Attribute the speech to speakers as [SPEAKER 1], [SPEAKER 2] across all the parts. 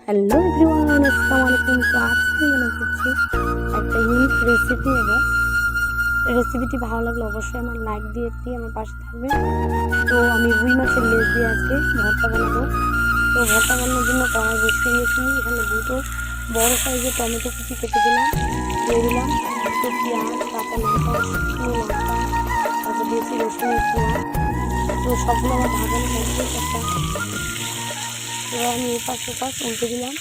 [SPEAKER 1] Hello everyone, আসসালামু আলাইকুম। তো আজকে মনে করছি একটা ইউনিক রেসিপি, এবং রেসিপিটি ভালো লাগলে অবশ্যই আমার লাইক দিয়ে আমার পাশে থাকবে। তো আমি রুই মাছের লেজ দিয়ে আজকে ভর্তা বানাবো। তো ভর্তা বানানোর জন্য কড়াই বসিয়ে দিয়েছি। এখানে দুটো বড় সাইজের টমেটো কুচি কেটে দিলাম, দিয়ে দিলাম একটু পেঁয়াজ, কাঁচা লঙ্কা, শুকনো লঙ্কা, তারপর দিয়েছি রসুনের কোয়া। তো সবগুলো আমার ভাজানো কমপ্লিট। এবার আমি এপাশ ওপাশ উল্টে দিলাম।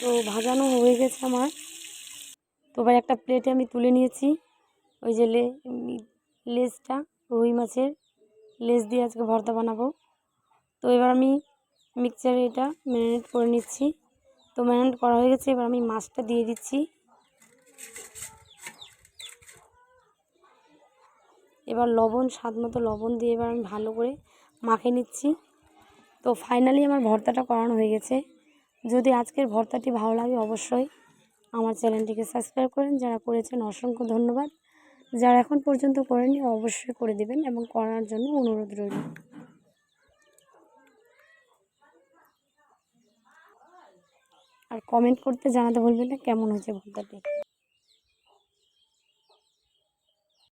[SPEAKER 1] তো ভাজানো হয়ে গেছে আমার। তো এবার একটা প্লেটে আমি তুলে নিয়েছি। ওই যে লেজটা, রুই মাছের লেজ দিয়ে আজকে ভর্তা বানাবো। তো এবার আমি মিক্সচারে এটা ম্যারিনেট করে নিচ্ছি। তো ম্যারিনেট করা হয়ে গেছে, এবার আমি মাছটা দিয়ে দিচ্ছি। এবার লবণ, স্বাদ মতো লবণ দিয়ে এবার আমি ভালো করে মাখিয়ে নিচ্ছি। তো ফাইনালি আমার ভর্তাটা করানো হয়ে গেছে। যদি আজকের ভর্তাটি ভালো লাগে অবশ্যই আমার চ্যানেলটিকে সাবস্ক্রাইব করেন। যারা করেছেন অসংখ্য ধন্যবাদ। যারা এখন পর্যন্ত করেনি অবশ্যই করে দেবেন এবং করার জন্য অনুরোধ রইল। আর কমেন্ট করতে জানাতে ভুলবেন না কেমন হয়েছে ভর্তাটি।